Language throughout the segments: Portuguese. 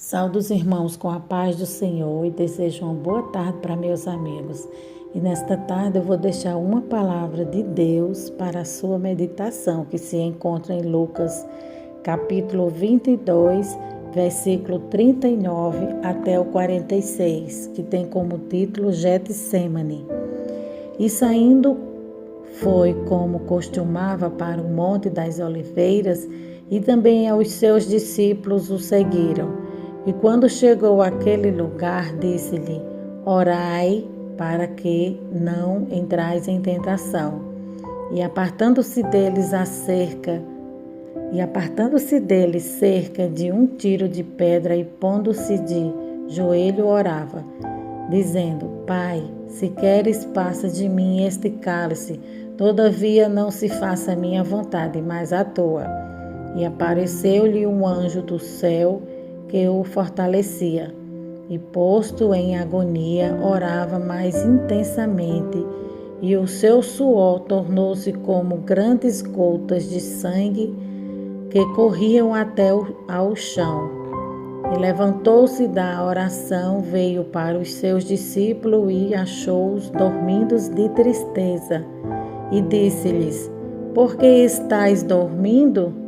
Saúdo os irmãos com a paz do Senhor e desejo uma boa tarde para meus amigos. E nesta tarde eu vou deixar uma palavra de Deus para a sua meditação, que se encontra em Lucas, capítulo 22, versículo 39 até o 46, que tem como título Getsemane. E saindo foi como costumava para o Monte das Oliveiras, e também os seus discípulos o seguiram. E quando chegou àquele lugar, disse-lhe: Orai para que não entrais em tentação. E apartando-se deles cerca de um tiro de pedra, e pondo-se de joelho orava, dizendo: Pai, se queres, passa de mim este cálice, todavia não se faça a minha vontade, mas a tua. E apareceu-lhe um anjo do céu que o fortalecia. E posto em agonia, orava mais intensamente, e o seu suor tornou-se como grandes gotas de sangue que corriam até ao chão. E levantou-se da oração, veio para os seus discípulos e achou-os dormindo de tristeza. E disse-lhes: Por que estáis dormindo?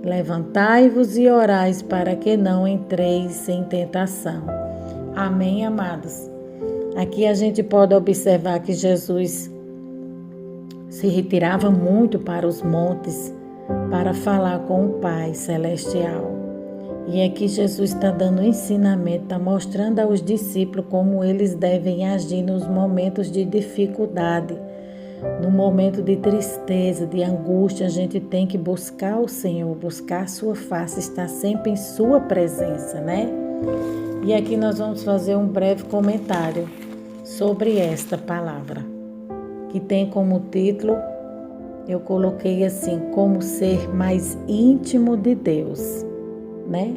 Levantai-vos e orais para que não entreis em tentação. Amém, amados? Aqui a gente pode observar que Jesus se retirava muito para os montes para falar com o Pai Celestial. E aqui Jesus está dando ensinamento, está mostrando aos discípulos como eles devem agir nos momentos de dificuldade. No momento de tristeza, de angústia, a gente tem que buscar o Senhor, buscar a sua face, estar sempre em sua presença, né? E aqui nós vamos fazer um breve comentário sobre esta palavra, que tem como título, eu coloquei assim, como ser mais íntimo de Deus, né?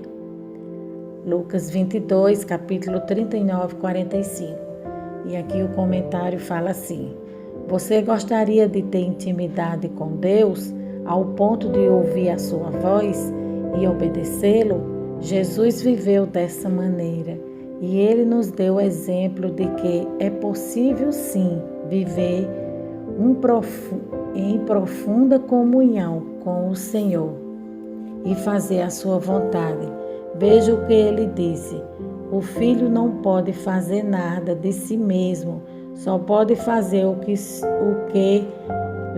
Lucas 22, capítulo 39, 45. E aqui o comentário fala assim: Você gostaria de ter intimidade com Deus ao ponto de ouvir a sua voz e obedecê-lo? Jesus viveu dessa maneira e ele nos deu o exemplo de que é possível sim viver em profunda comunhão com o Senhor e fazer a sua vontade. Veja o que ele disse: o filho não pode fazer nada de si mesmo, só pode fazer o que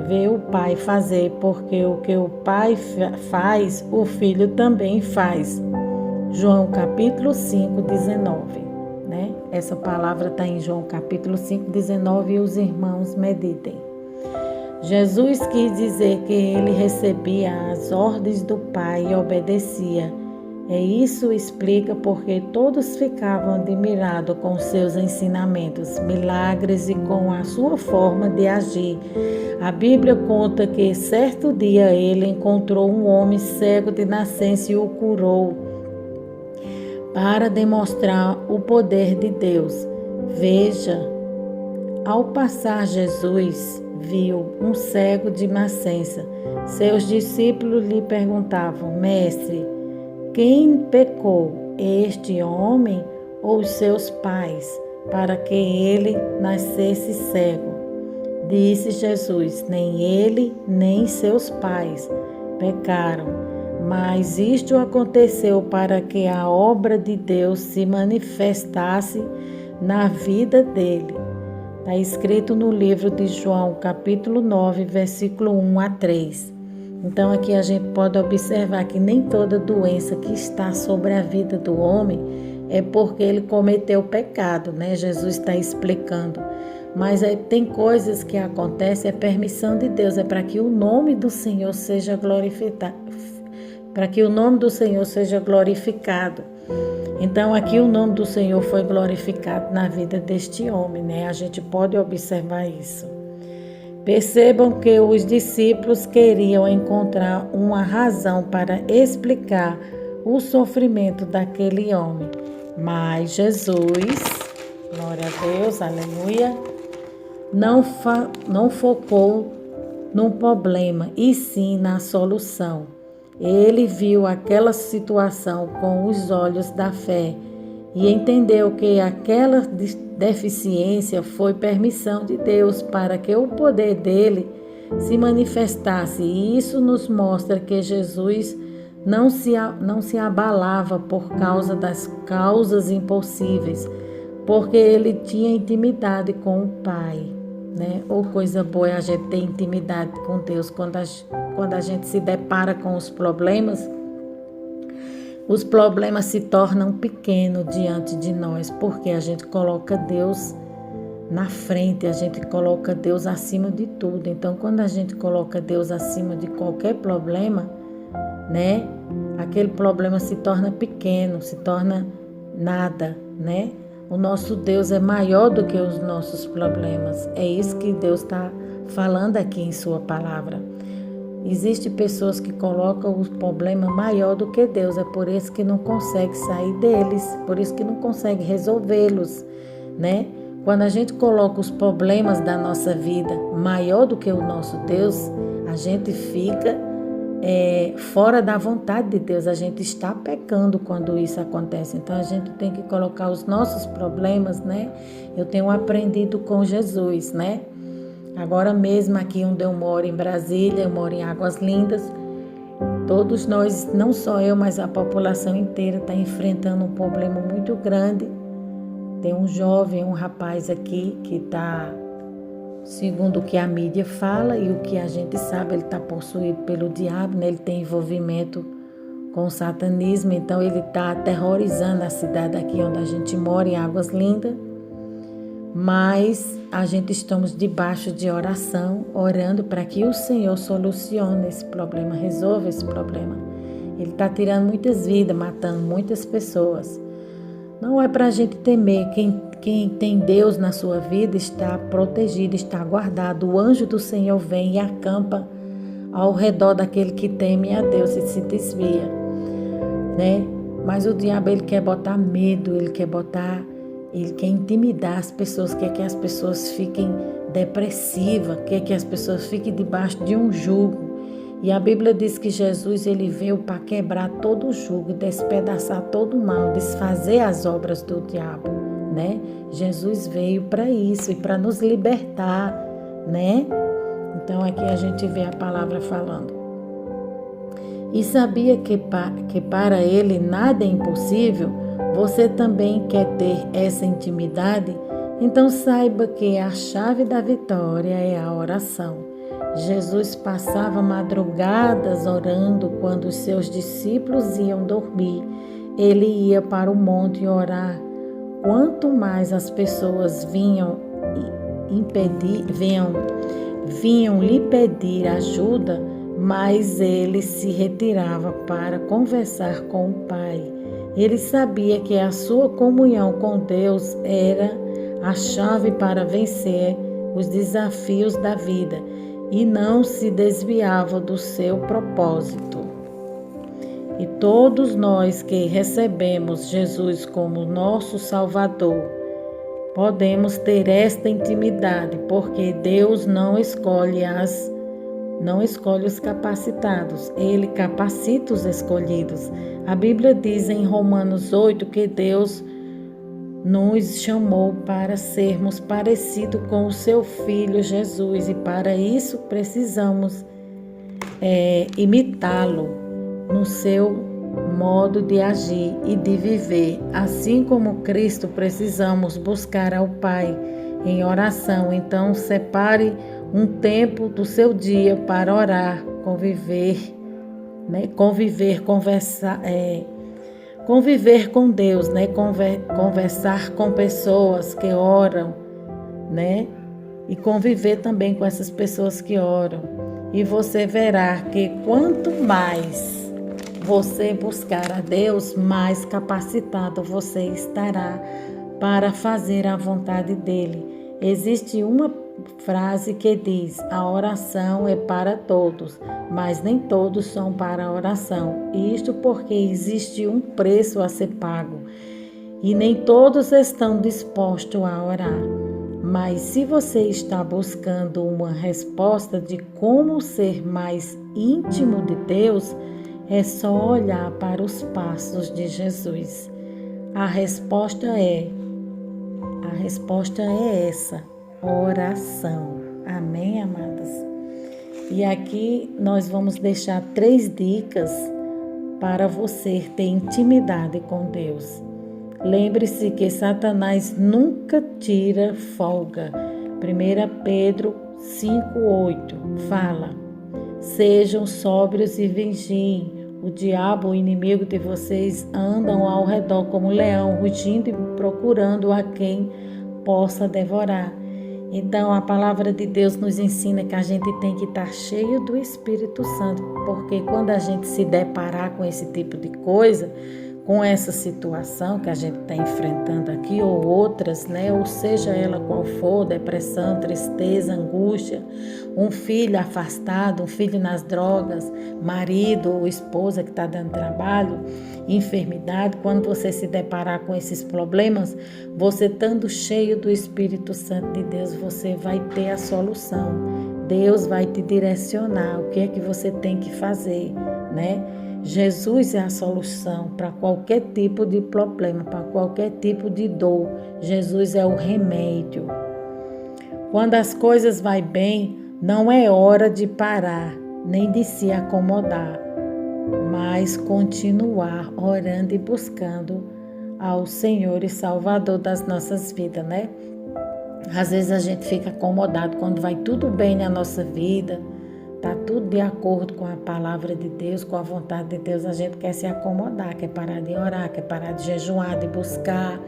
vê o pai fazer, porque o que o pai faz, o filho também faz. João capítulo 5, 19. Né? Essa palavra está em João capítulo 5, 19 e os irmãos meditem. Jesus quis dizer que ele recebia as ordens do Pai e obedecia. E isso explica porque todos ficavam admirados com seus ensinamentos, milagres e com a sua forma de agir. A Bíblia conta que certo dia ele encontrou um homem cego de nascença e o curou, para demonstrar o poder de Deus. Veja, ao passar Jesus viu um cego de nascença. Seus discípulos lhe perguntavam: Mestre, quem pecou, este homem ou os seus pais, para que ele nascesse cego? Disse Jesus: Nem ele, nem seus pais pecaram, mas isto aconteceu para que a obra de Deus se manifestasse na vida dele. Está escrito no livro de João, capítulo 9, versículo 1 a 3. Então aqui a gente pode observar que nem toda doença que está sobre a vida do homem é porque ele cometeu pecado, né? Jesus está explicando. Mas tem coisas que acontecem, é permissão de Deus, é para que o nome do Senhor seja glorificado. Então aqui o nome do Senhor foi glorificado na vida deste homem, né? A gente pode observar isso. Percebam que os discípulos queriam encontrar uma razão para explicar o sofrimento daquele homem. Mas Jesus, glória a Deus, aleluia, não focou no problema, e sim na solução. Ele viu aquela situação com os olhos da fé e entendeu que aquela deficiência foi permissão de Deus para que o poder dele se manifestasse. E isso nos mostra que Jesus não se abalava por causa das causas impossíveis, porque ele tinha intimidade com o Pai, né? Ou coisa boa é a gente ter intimidade com Deus. Quando a gente se depara com os problemas se tornam pequenos diante de nós, porque a gente coloca Deus na frente, a gente coloca Deus acima de tudo. Então, quando a gente coloca Deus acima de qualquer problema, né? Aquele problema se torna pequeno, se torna nada, né? O nosso Deus é maior do que os nossos problemas. É isso que Deus está falando aqui em sua palavra. Existem pessoas que colocam o problema maior do que Deus. É por isso que não consegue sair deles, por isso que não consegue resolvê-los, né? Quando a gente coloca os problemas da nossa vida maior do que o nosso Deus, a gente fica fora da vontade de Deus, a gente está pecando quando isso acontece. Então a gente tem que colocar os nossos problemas, né? Eu tenho aprendido com Jesus, né? Agora mesmo aqui onde eu moro, em Brasília, eu moro em Águas Lindas, todos nós, não só eu, mas a população inteira está enfrentando um problema muito grande. Tem um jovem, um rapaz aqui que está, segundo o que a mídia fala e o que a gente sabe, ele está possuído pelo diabo, né? Ele tem envolvimento com o satanismo, então ele está aterrorizando a cidade aqui onde a gente mora, em Águas Lindas. Mas a gente estamos debaixo de oração, orando para que o Senhor solucione esse problema, resolva esse problema. Ele está tirando muitas vidas, matando muitas pessoas. Não é para a gente temer. Quem tem Deus na sua vida está protegido, está guardado. O anjo do Senhor vem e acampa ao redor daquele que teme a Deus e se desvia, né? Mas o diabo, ele quer botar medo, ele quer intimidar as pessoas, quer que as pessoas fiquem depressivas, quer que as pessoas fiquem debaixo de um jugo. E a Bíblia diz que Jesus, ele veio para quebrar todo o jugo, despedaçar todo o mal, desfazer as obras do diabo, né? Jesus veio para isso e para nos libertar, né? Então aqui a gente vê a palavra falando. E sabia que para ele nada é impossível? Você também quer ter essa intimidade? Então saiba que a chave da vitória é a oração. Jesus passava madrugadas orando quando os seus discípulos iam dormir. Ele ia para o monte orar. Quanto mais as pessoas vinham lhe pedir ajuda, mais ele se retirava para conversar com o Pai. Ele sabia que a sua comunhão com Deus era a chave para vencer os desafios da vida e não se desviava do seu propósito. E todos nós que recebemos Jesus como nosso Salvador, podemos ter esta intimidade, porque Deus não escolhe os capacitados, Ele capacita os escolhidos. A Bíblia diz em Romanos 8 que Deus nos chamou para sermos parecidos com o seu Filho Jesus, e para isso precisamos imitá-lo no seu modo de agir e de viver. Assim como Cristo, precisamos buscar ao Pai em oração. Então separe um tempo do seu dia para orar, conviver com Deus, né? Conversar com pessoas que oram, né? E conviver também com essas pessoas que oram. E você verá que quanto mais você buscar a Deus, mais capacitado você estará para fazer a vontade dele. Existe uma frase que diz: a oração é para todos, mas nem todos são para a oração. Isto porque existe um preço a ser pago e nem todos estão dispostos a orar. Mas se você está buscando uma resposta de como ser mais íntimo de Deus, É só olhar para os passos de Jesus. A resposta é essa, oração. Amém, amadas? E aqui nós vamos deixar 3 dicas para você ter intimidade com Deus. Lembre-se que Satanás nunca tira folga. 1 Pedro 5,8 fala: sejam sóbrios e vigiem. O diabo, o inimigo de vocês, andam ao redor como um leão, rugindo e procurando a quem possa devorar. Então, a palavra de Deus nos ensina que a gente tem que estar cheio do Espírito Santo, porque quando a gente se deparar com esse tipo de coisa, com essa situação que a gente está enfrentando aqui, ou outras, né? Ou seja ela qual for, depressão, tristeza, angústia, um filho afastado, um filho nas drogas, marido ou esposa que está dando trabalho, enfermidade, quando você se deparar com esses problemas, você estando cheio do Espírito Santo de Deus, você vai ter a solução. Deus vai te direcionar o que é que você tem que fazer, né? Jesus é a solução para qualquer tipo de problema, para qualquer tipo de dor. Jesus é o remédio. Quando as coisas vão bem, não é hora de parar, nem de se acomodar, mas continuar orando e buscando ao Senhor e Salvador das nossas vidas, né? Às vezes a gente fica acomodado quando vai tudo bem na nossa vida, está tudo de acordo com a palavra de Deus, com a vontade de Deus, a gente quer se acomodar, quer parar de orar, quer parar de jejuar, de buscar,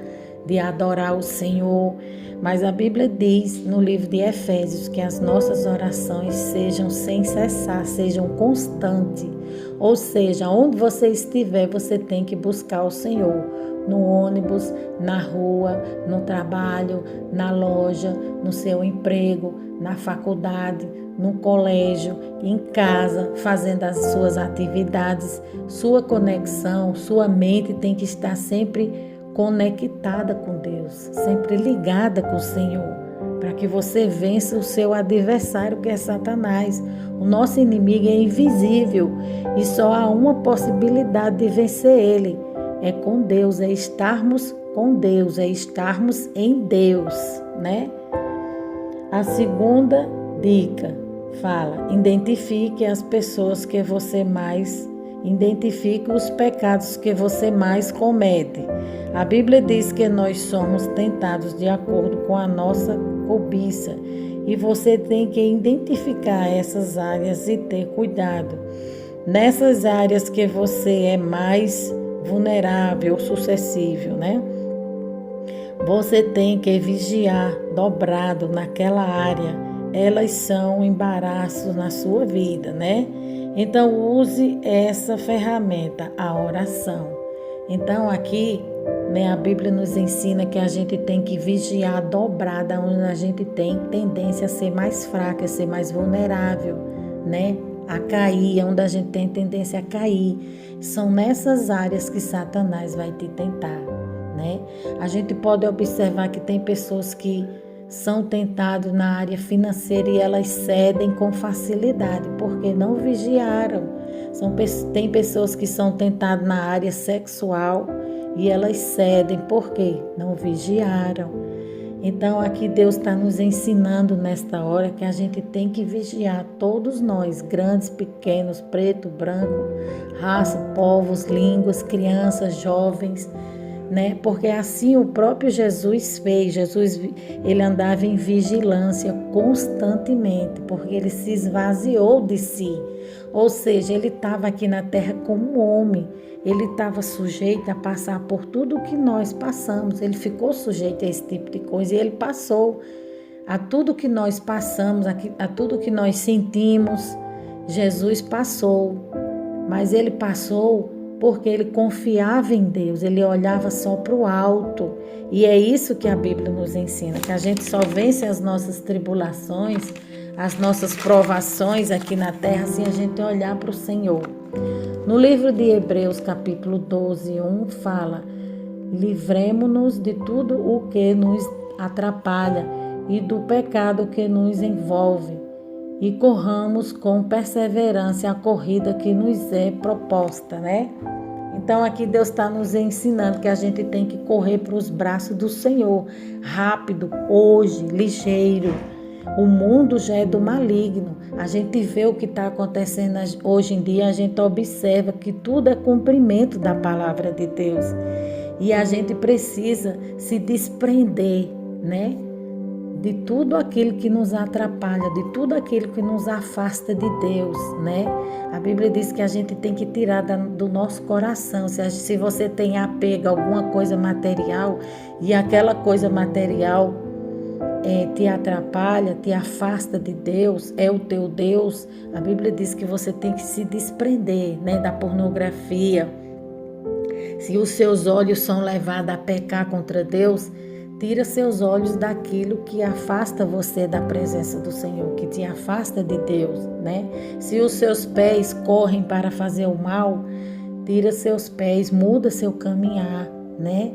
de adorar o Senhor. Mas a Bíblia diz no livro de Efésios que as nossas orações sejam sem cessar, sejam constantes. Ou seja, onde você estiver, você tem que buscar o Senhor. No ônibus, na rua, no trabalho, na loja, no seu emprego, na faculdade, no colégio, em casa, fazendo as suas atividades. Sua conexão, sua mente tem que estar sempre conectada com Deus, sempre ligada com o Senhor, para que você vença o seu adversário, que é Satanás. O nosso inimigo é invisível e só há uma possibilidade de vencer ele. É com Deus, é estarmos com Deus, é estarmos em Deus, né? A segunda dica fala: identifique as pessoas que você mais identifique os pecados que você mais comete. A Bíblia diz que nós somos tentados de acordo com a nossa cobiça e você tem que identificar essas áreas e ter cuidado. Nessas áreas que você é mais vulnerável, suscetível, né? Você tem que vigiar dobrado naquela área. Elas são embaraços na sua vida, né? Então use essa ferramenta, a oração. Então aqui, né, a Bíblia nos ensina que a gente tem que vigiar dobrada, onde a gente tem tendência a ser mais fraca, a ser mais vulnerável, né? A cair, onde a gente tem tendência a cair. São nessas áreas que Satanás vai te tentar, né? A gente pode observar que tem pessoas que são tentadas na área financeira e elas cedem com facilidade, porque não vigiaram. Tem pessoas que são tentadas na área sexual e elas cedem, porque não vigiaram. Então aqui Deus está nos ensinando nesta hora que a gente tem que vigiar, todos nós, grandes, pequenos, preto, branco, raça, povos, línguas, crianças, jovens, né? Porque assim o próprio Jesus fez. Jesus, ele andava em vigilância constantemente, porque ele se esvaziou de si. Ou seja, ele estava aqui na terra como homem. Ele estava sujeito a passar por tudo o que nós passamos. Ele ficou sujeito a esse tipo de coisa e ele passou a tudo que nós passamos, a tudo que nós sentimos. Jesus passou, mas ele passou porque ele confiava em Deus, ele olhava só para o alto. E é isso que a Bíblia nos ensina, que a gente só vence as nossas tribulações, as nossas provações aqui na terra, se a gente olhar para o Senhor. No livro de Hebreus, capítulo 12, 1, fala: livremo-nos de tudo o que nos atrapalha e do pecado que nos envolve, e corramos com perseverança a corrida que nos é proposta, né? Então aqui Deus está nos ensinando que a gente tem que correr para os braços do Senhor, rápido, hoje, ligeiro. O mundo já é do maligno. A gente vê o que está acontecendo hoje em dia, a gente observa que tudo é cumprimento da palavra de Deus. E a gente precisa se desprender, né? De tudo aquilo que nos atrapalha, de tudo aquilo que nos afasta de Deus, né? A Bíblia diz que a gente tem que tirar do nosso coração. Se você tem apego a alguma coisa material e aquela coisa material te atrapalha, te afasta de Deus, é o teu Deus, a Bíblia diz que você tem que se desprender, né, da pornografia. Se os seus olhos são levados a pecar contra Deus, tira seus olhos daquilo que afasta você da presença do Senhor, que te afasta de Deus, né? Se os seus pés correm para fazer o mal, tira seus pés, muda seu caminhar, né?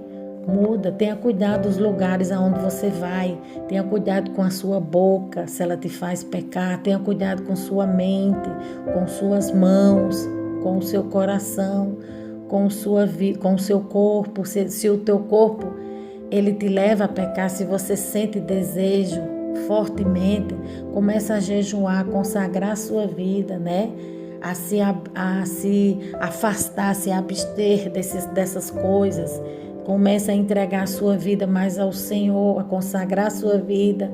Muda, tenha cuidado dos lugares aonde você vai, tenha cuidado com a sua boca, se ela te faz pecar, tenha cuidado com sua mente, com suas mãos, com o seu coração, com o seu corpo, se o teu corpo ele te leva a pecar, se você sente desejo fortemente, começa a jejuar, consagrar a sua vida, né? A se afastar, se abster dessas coisas. Começa a entregar a sua vida mais ao Senhor, a consagrar a sua vida,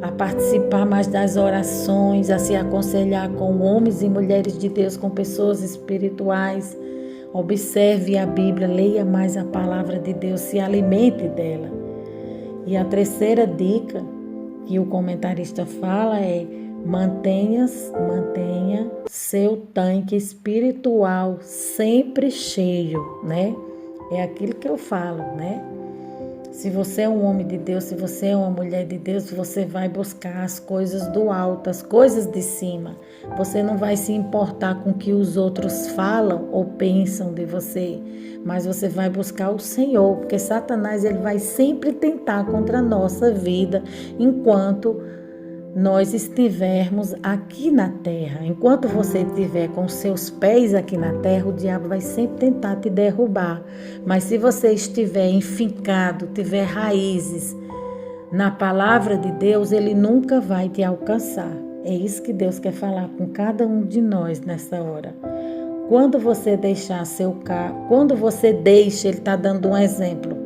a participar mais das orações, a se aconselhar com homens e mulheres de Deus, com pessoas espirituais. Observe a Bíblia, leia mais a palavra de Deus, se alimente dela. E a terceira dica que o comentarista fala é: mantenha seu tanque espiritual sempre cheio, né? É aquilo que eu falo, né? Se você é um homem de Deus, se você é uma mulher de Deus, você vai buscar as coisas do alto, as coisas de cima. Você não vai se importar com o que os outros falam ou pensam de você, mas você vai buscar o Senhor, porque Satanás ele vai sempre tentar contra a nossa vida enquanto nós estivermos aqui na terra. Enquanto você estiver com seus pés aqui na terra, o diabo vai sempre tentar te derrubar. Mas se você estiver enfincado, tiver raízes na palavra de Deus, ele nunca vai te alcançar. É isso que Deus quer falar com cada um de nós nessa hora. Quando você deixar seu carro, ele está dando um exemplo.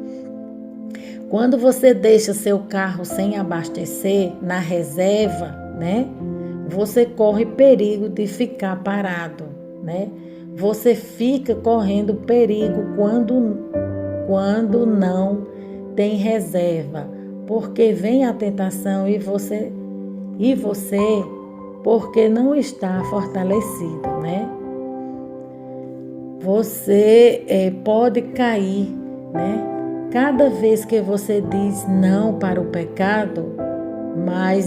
Quando você deixa seu carro sem abastecer na reserva, né? Você corre perigo de ficar parado, né? Você fica correndo perigo quando não tem reserva, porque vem a tentação e você porque não está fortalecido, né? Você pode cair, né? Cada vez que você diz não para o pecado, mais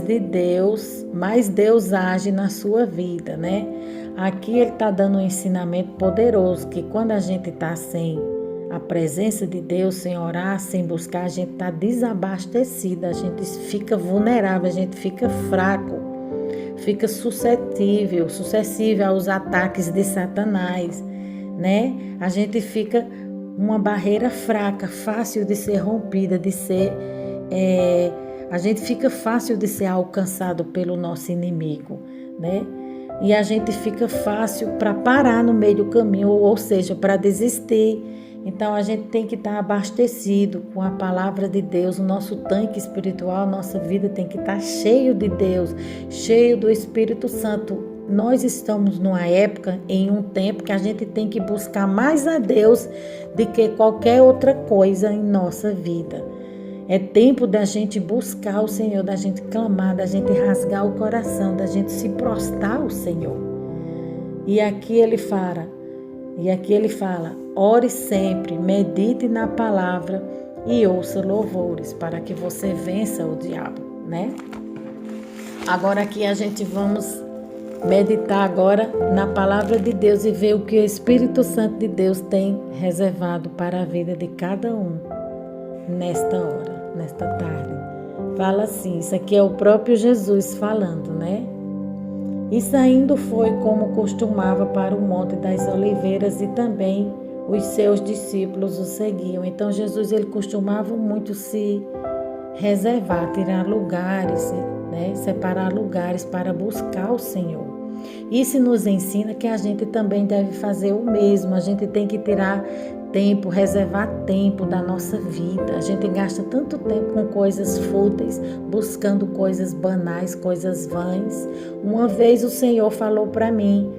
Deus age na sua vida, né? Aqui ele está dando um ensinamento poderoso, que quando a gente está sem a presença de Deus, sem orar, sem buscar, a gente está desabastecida, a gente fica vulnerável, a gente fica fraco, fica suscetível aos ataques de Satanás, né? A gente fica uma barreira fraca, fácil de ser rompida, a gente fica fácil de ser alcançado pelo nosso inimigo, né? E a gente fica fácil para parar no meio do caminho, ou seja, para desistir. Então a gente tem que estar abastecido com a palavra de Deus, o nosso tanque espiritual, nossa vida tem que estar cheio de Deus, cheio do Espírito Santo. Nós estamos numa época, em um tempo, que a gente tem que buscar mais a Deus do que qualquer outra coisa em nossa vida. É tempo da gente buscar o Senhor, da gente clamar, da gente rasgar o coração, da gente se prostrar ao Senhor. E aqui ele fala, ore sempre, medite na palavra e ouça louvores para que você vença o diabo, né? Agora aqui a gente vamos meditar agora na palavra de Deus e ver o que o Espírito Santo de Deus tem reservado para a vida de cada um nesta hora, nesta tarde. Fala assim, isso aqui é o próprio Jesus falando, né? E saindo foi como costumava para o Monte das Oliveiras, e também os seus discípulos o seguiam. Então Jesus ele costumava muito se reservar, tirar lugares, né? Separar lugares para buscar o Senhor. Isso nos ensina que a gente também deve fazer o mesmo. A gente tem que tirar tempo, reservar tempo da nossa vida. A gente gasta tanto tempo com coisas fúteis, buscando coisas banais, coisas vãs. Uma vez o Senhor falou para mim: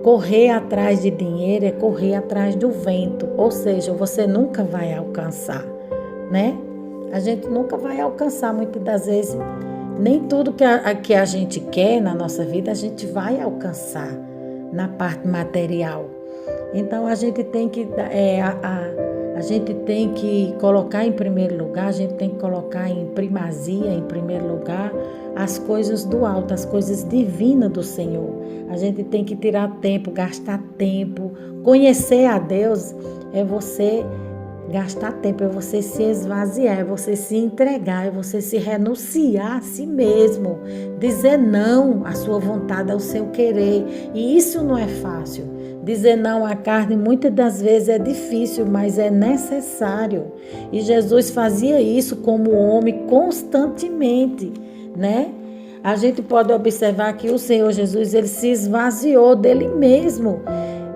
correr atrás de dinheiro é correr atrás do vento, ou seja, você nunca vai alcançar, né? A gente nunca vai alcançar, muitas das vezes, nem tudo que a gente quer na nossa vida a gente vai alcançar na parte material. Então a gente tem que a gente tem que colocar em primeiro lugar, a gente tem que colocar em primazia, em primeiro lugar, as coisas do alto, as coisas divinas do Senhor. A gente tem que tirar tempo, gastar tempo. Conhecer a Deus é você gastar tempo, é você se esvaziar, é você se entregar, é você se renunciar a si mesmo, dizer não à sua vontade, ao seu querer. E isso não é fácil. Dizer não à carne muitas das vezes é difícil, mas é necessário. E Jesus fazia isso como homem constantemente, né? A gente pode observar que o Senhor Jesus, ele se esvaziou dele mesmo,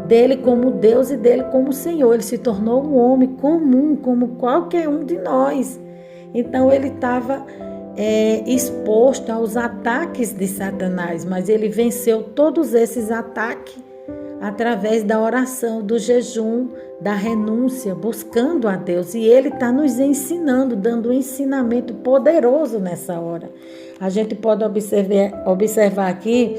dele como Deus e dele como Senhor. Ele se tornou um homem comum, como qualquer um de nós. Então ele estava exposto aos ataques de Satanás, mas ele venceu todos esses ataques através da oração, do jejum, da renúncia, buscando a Deus. E Ele está nos ensinando, dando um ensinamento poderoso nessa hora. A gente pode observar aqui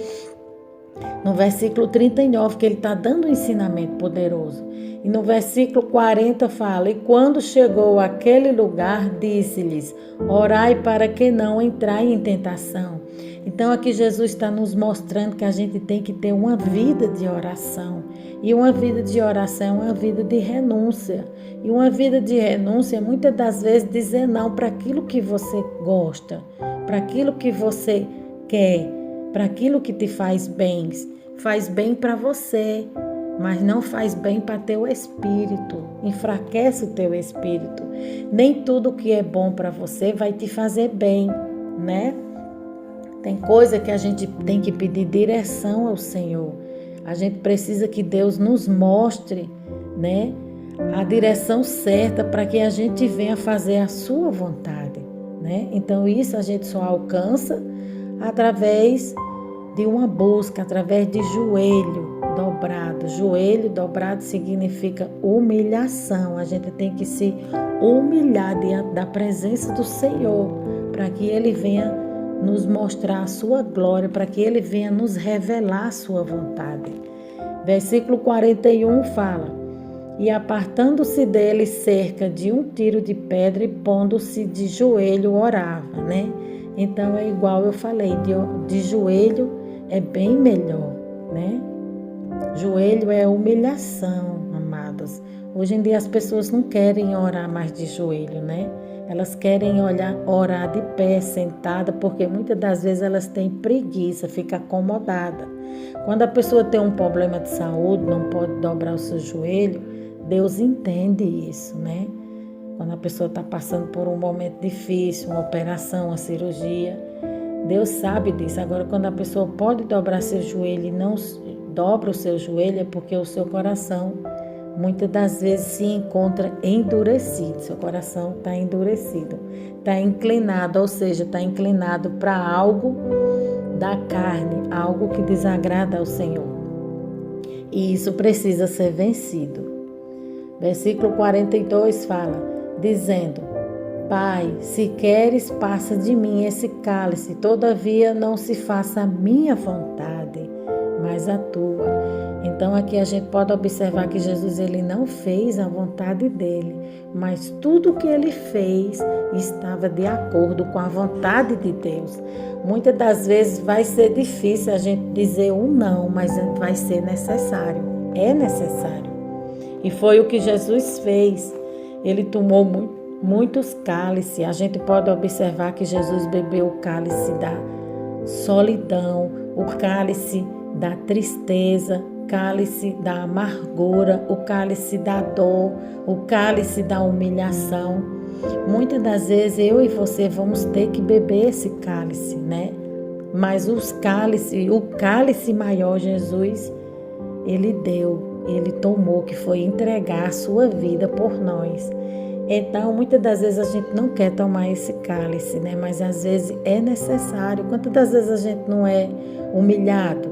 no versículo 39 que Ele está dando um ensinamento poderoso. E no versículo 40 fala: e quando chegou àquele lugar, disse-lhes: orai para que não entrai em tentação. Então aqui Jesus está nos mostrando que a gente tem que ter uma vida de oração. E uma vida de oração é uma vida de renúncia. E uma vida de renúncia é muitas das vezes dizer não para aquilo que você gosta, para aquilo que você quer, para aquilo que te faz bem. Faz bem para você, mas não faz bem para teu espírito, enfraquece o teu espírito. Nem tudo que é bom para você vai te fazer bem, né? Tem coisa que a gente tem que pedir direção ao Senhor. A gente precisa que Deus nos mostre, né, a direção certa para que a gente venha fazer a sua vontade, né? Então isso a gente só alcança através de uma busca, através de joelho dobrado. Joelho dobrado significa humilhação. A gente tem que se humilhar diante da presença do Senhor para que Ele venha nos mostrar a sua glória, para que Ele venha nos revelar a sua vontade. Versículo 41 fala: e apartando-se dele cerca de um tiro de pedra e pondo-se de joelho orava, né? Então é igual eu falei, de joelho é bem melhor, né? Joelho é humilhação, amados. Hoje em dia as pessoas não querem orar mais de joelho, né? Elas querem orar de pé, sentada, porque muitas das vezes elas têm preguiça, fica acomodada. Quando a pessoa tem um problema de saúde, não pode dobrar o seu joelho, Deus entende isso, né? Quando a pessoa está passando por um momento difícil, uma operação, uma cirurgia, Deus sabe disso. Agora, quando a pessoa pode dobrar seu joelho e não dobra o seu joelho, é porque o seu coração muitas das vezes se encontra endurecido, seu coração está endurecido, está inclinado, ou seja, está inclinado para algo da carne, algo que desagrada ao Senhor. E isso precisa ser vencido. Versículo 42 fala, dizendo: Pai, se queres, passa de mim esse cálice, todavia não se faça a minha vontade, mas a tua. Então aqui a gente pode observar que Jesus ele não fez a vontade dele, mas tudo que ele fez estava de acordo com a vontade de Deus. Muitas das vezes vai ser difícil a gente dizer um não, mas vai ser necessário, é necessário. E foi o que Jesus fez. Ele tomou muitos cálices. A gente pode observar que Jesus bebeu o cálice solidão, o cálice da tristeza, cálice da amargura, o cálice da dor, o cálice da humilhação. Muitas das vezes eu e você vamos ter que beber esse cálice, né? Mas o cálice maior, Jesus, Ele deu, Ele tomou, que foi entregar a sua vida por nós. Então, muitas das vezes a gente não quer tomar esse cálice, né? Mas às vezes é necessário. Quantas das vezes a gente não é humilhado?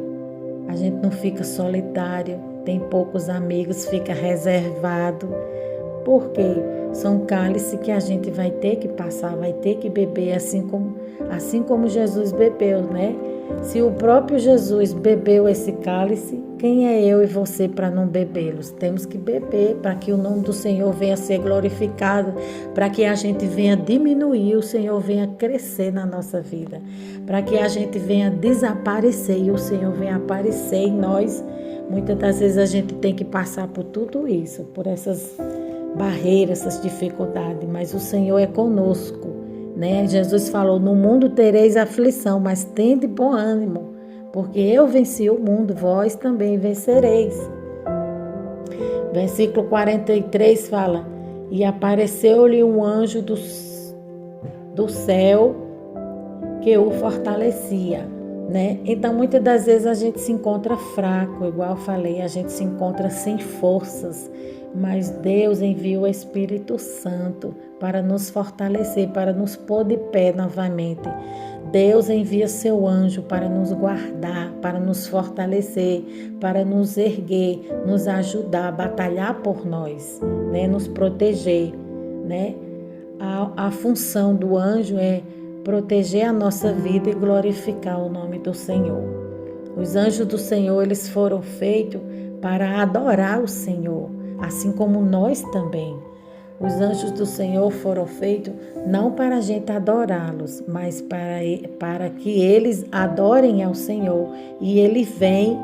A gente não fica solitário, tem poucos amigos, fica reservado. Por quê? São cálices que a gente vai ter que passar, vai ter que beber, assim como Jesus bebeu, né? Se o próprio Jesus bebeu esse cálice, quem é eu e você para não bebê-los? Temos que beber para que o nome do Senhor venha a ser glorificado, para que a gente venha diminuir, o Senhor venha crescer na nossa vida, para que a gente venha desaparecer e o Senhor venha aparecer em nós. Muitas das vezes a gente tem que passar por tudo isso, por essas barreiras, essas dificuldades, mas o Senhor é conosco, né? Jesus falou: no mundo tereis aflição, mas tende bom ânimo, porque eu venci o mundo, vós também vencereis. Versículo 43 fala: e apareceu-lhe um anjo do céu que o fortalecia, né? Então, muitas das vezes a gente se encontra fraco, igual eu falei, a gente se encontra sem forças, mas Deus envia o Espírito Santo para nos fortalecer, para nos pôr de pé novamente. Deus envia seu anjo para nos guardar, para nos fortalecer, para nos erguer, nos ajudar a batalhar por nós, né? Nos proteger, né? A função do anjo é proteger a nossa vida e glorificar o nome do Senhor. Os anjos do Senhor, eles foram feitos para adorar o Senhor, assim como nós também. Os anjos do Senhor foram feitos não para a gente adorá-los, mas para que eles adorem ao Senhor. E ele vem,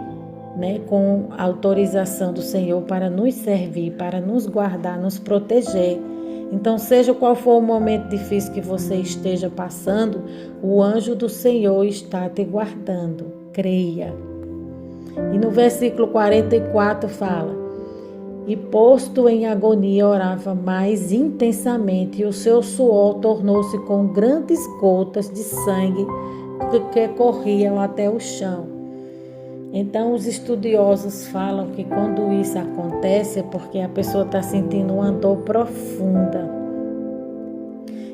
né, com a autorização do Senhor para nos servir, para nos guardar, nos proteger. Então, seja qual for o momento difícil que você esteja passando, o anjo do Senhor está te guardando. Creia. E no versículo 44 fala: e posto em agonia orava mais intensamente, e o seu suor tornou-se com grandes gotas de sangue que corriam até o chão. Então, os estudiosos falam que quando isso acontece é porque a pessoa está sentindo uma dor profunda.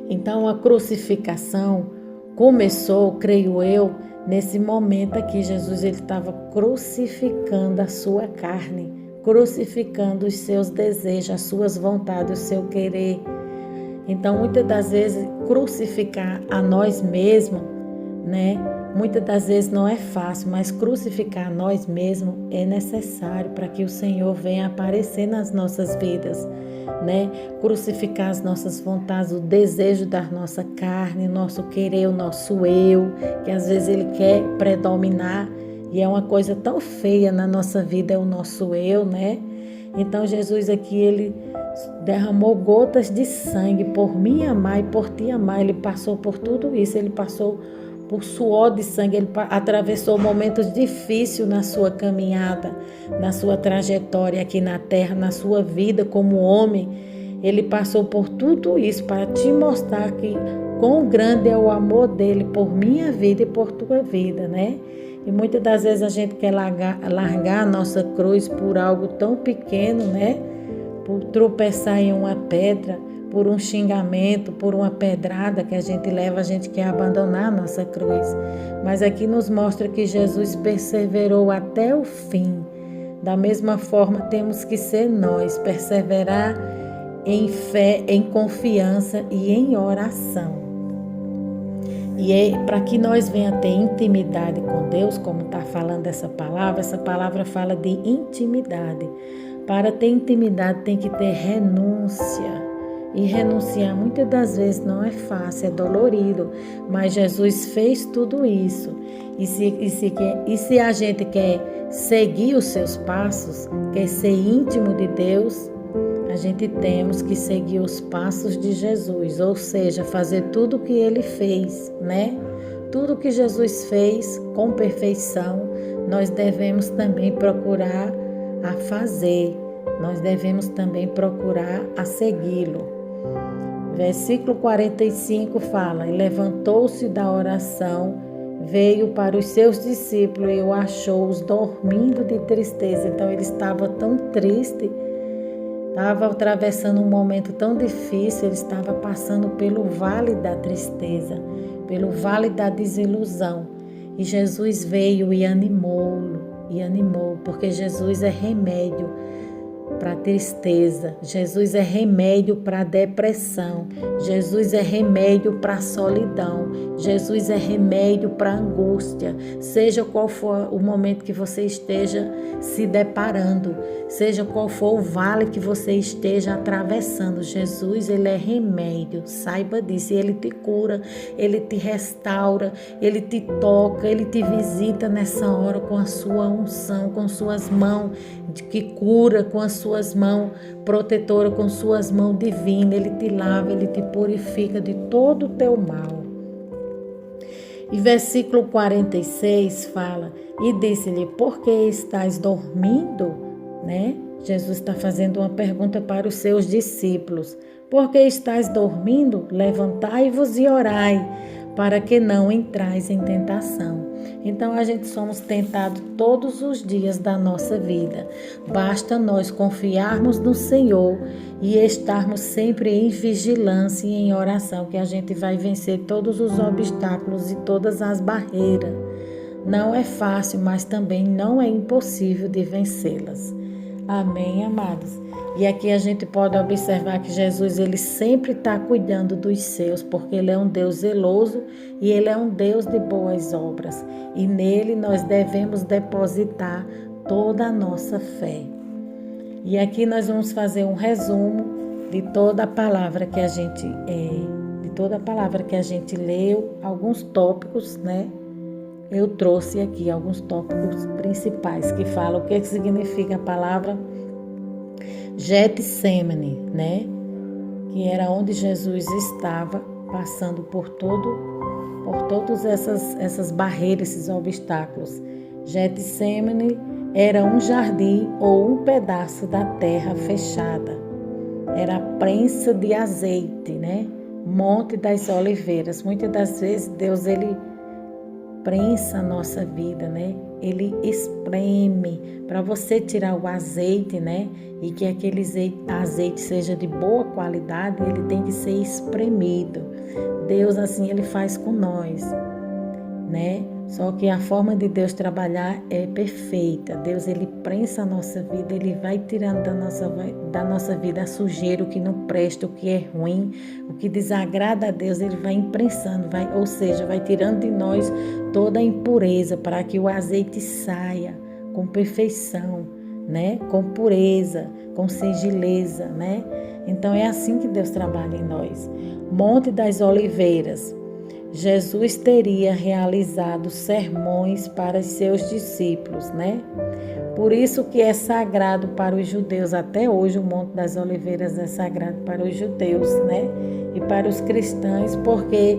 Então, a crucificação começou, creio eu, nesse momento aqui. Jesus estava crucificando a sua carne, crucificando os seus desejos, as suas vontades, o seu querer. Então, muitas das vezes, crucificar a nós mesmos, né? Muitas das vezes não é fácil, mas crucificar nós mesmos é necessário para que o Senhor venha aparecer nas nossas vidas, né? Crucificar as nossas vontades, o desejo da nossa carne, o nosso querer, o nosso eu, que às vezes ele quer predominar e é uma coisa tão feia na nossa vida, é o nosso eu, né? Então Jesus aqui, ele derramou gotas de sangue por mim amar e por ti amar. Ele passou por tudo isso, ele passou por suor de sangue, ele atravessou momentos difíceis na sua caminhada, na sua trajetória aqui na terra, na sua vida como homem. Ele passou por tudo isso para te mostrar que quão grande é o amor dele por minha vida e por tua vida, né? E muitas das vezes a gente quer largar a nossa cruz por algo tão pequeno, né? Por tropeçar em uma pedra, por um xingamento, por uma pedrada que a gente leva, a gente quer abandonar a nossa cruz. Mas aqui nos mostra que Jesus perseverou até o fim. Da mesma forma, temos que ser nós, perseverar em fé, em confiança e em oração. E é para que nós venha ter intimidade com Deus, como está falando essa palavra fala de intimidade. Para ter intimidade tem que ter renúncia. E renunciar muitas das vezes não é fácil, é dolorido, mas Jesus fez tudo isso. E se a gente quer seguir os seus passos, quer ser íntimo de Deus, a gente temos que seguir os passos de Jesus, ou seja, fazer tudo o que ele fez, né? tudo que Jesus fez com perfeição, nós devemos também procurar a fazer. Nós devemos também procurar a segui-lo. Versículo 45 fala: E levantou-se da oração, veio para os seus discípulos e o achou-os dormindo de tristeza. Então ele estava tão triste, estava atravessando um momento tão difícil, ele estava passando pelo vale da tristeza, pelo vale da desilusão. E Jesus veio e animou-lo, porque Jesus é remédio para a tristeza, Jesus é remédio para a depressão, Jesus é remédio para a solidão, Jesus é remédio para a angústia, seja qual for o momento que você esteja se deparando, seja qual for o vale que você esteja atravessando, Jesus, ele é remédio, saiba disso, ele te cura, ele te restaura, ele te toca, ele te visita nessa hora com a sua unção, com suas mãos que cura, com as suas mãos protetoras, com suas mãos divinas, ele te lava, ele te purifica de todo o teu mal. E versículo 46 fala: E disse-lhe, por que estás dormindo? Né? Jesus está fazendo uma pergunta para os seus discípulos. Por que estás dormindo? Levantai-vos e orai, para que não entrais em tentação. Então a gente somos tentados todos os dias da nossa vida. Basta nós confiarmos no Senhor e estarmos sempre em vigilância e em oração, que a gente vai vencer todos os obstáculos e todas as barreiras. Não é fácil, mas também não é impossível de vencê-las. Amém, amados? E aqui a gente pode observar que Jesus, ele sempre está cuidando dos seus, porque ele é um Deus zeloso e ele é um Deus de boas obras. E nele nós devemos depositar toda a nossa fé. E aqui nós vamos fazer um resumo de toda a palavra que a gente leu, alguns tópicos, né? Eu trouxe aqui alguns tópicos principais que falam o que significa a palavra Getsemane, né? Que era onde Jesus estava passando por todas essas barreiras, esses obstáculos. Getsemane era um jardim ou um pedaço da terra fechada. Era a prensa de azeite, né? Monte das Oliveiras. Muitas das vezes Deus, ele prensa a nossa vida, né? Ele espreme para você tirar o azeite, né? E que aquele azeite seja de boa qualidade, ele tem que ser espremido. Deus, assim, ele faz com nós, né? Só que a forma de Deus trabalhar é perfeita. Deus, ele prensa a nossa vida, ele vai tirando da nossa vida a sujeira, o que não presta, o que é ruim, o que desagrada a Deus, ele vai imprensando, ou seja, vai tirando de nós toda a impureza para que o azeite saia com perfeição, né? Com pureza, com singeleza, né? Então é assim que Deus trabalha em nós. Monte das Oliveiras. Jesus teria realizado sermões para os seus discípulos, né? Por isso que é sagrado para os judeus, até hoje o Monte das Oliveiras é sagrado para os judeus, né? E para os cristãos, porque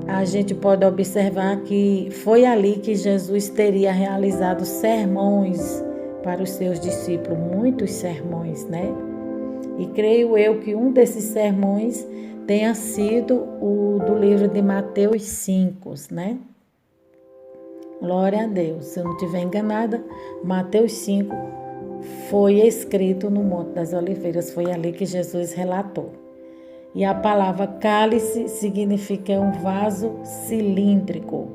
a gente pode observar que foi ali que Jesus teria realizado sermões para os seus discípulos, muitos sermões, né? E creio eu que um desses sermões tenha sido o do livro de Mateus 5, né? Glória a Deus. Se eu não estiver enganada, Mateus 5 foi escrito no Monte das Oliveiras, foi ali que Jesus relatou. E a palavra cálice significa um vaso cilíndrico.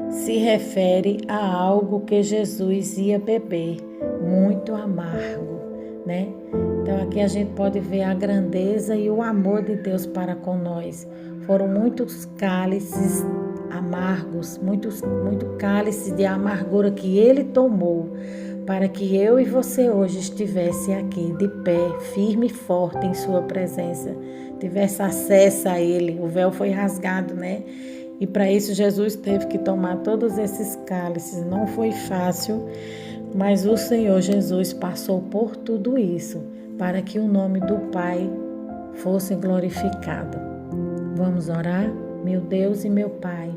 Se refere a algo que Jesus ia beber, muito amargo, né? Então aqui a gente pode ver a grandeza e o amor de Deus para com nós. Foram muitos cálices amargos, muito cálice de amargura que Ele tomou para que eu e você hoje estivesse aqui de pé, firme e forte em Sua presença, tivesse acesso a Ele. O véu foi rasgado, né? E para isso Jesus teve que tomar todos esses cálices. Não foi fácil, mas o Senhor Jesus passou por tudo isso para que o nome do Pai fosse glorificado. Vamos orar? Meu Deus e meu Pai,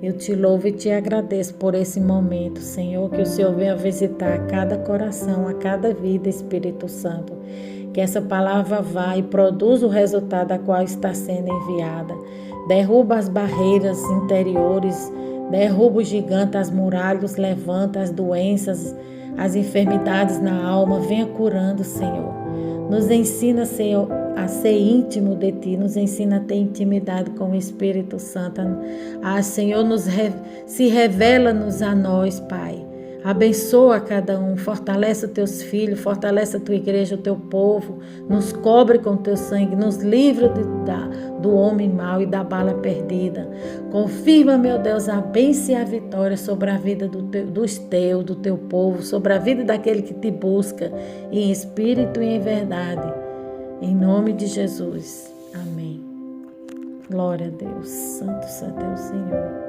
Eu te louvo e te agradeço por esse momento, Senhor, que o Senhor venha visitar a cada coração, a cada vida, Espírito Santo. Que essa palavra vá e produza o resultado a qual está sendo enviada. Derruba as barreiras interiores, derruba os gigantes, as muralhas, levanta as doenças, as enfermidades na alma. Venha curando, Senhor. Nos ensina, Senhor, a ser íntimo de Ti, nos ensina a ter intimidade com o Espírito Santo. Senhor, se revela-nos a nós, Pai. Abençoa cada um, fortalece os teus filhos, fortalece a tua igreja, o teu povo, nos cobre com teu sangue, nos livra do homem mau e da bala perdida. Confirma, meu Deus, a bênção e a vitória sobre a vida do teu povo, sobre a vida daquele que te busca, em espírito e em verdade. Em nome de Jesus. Amém. Glória a Deus. Santo é o Senhor.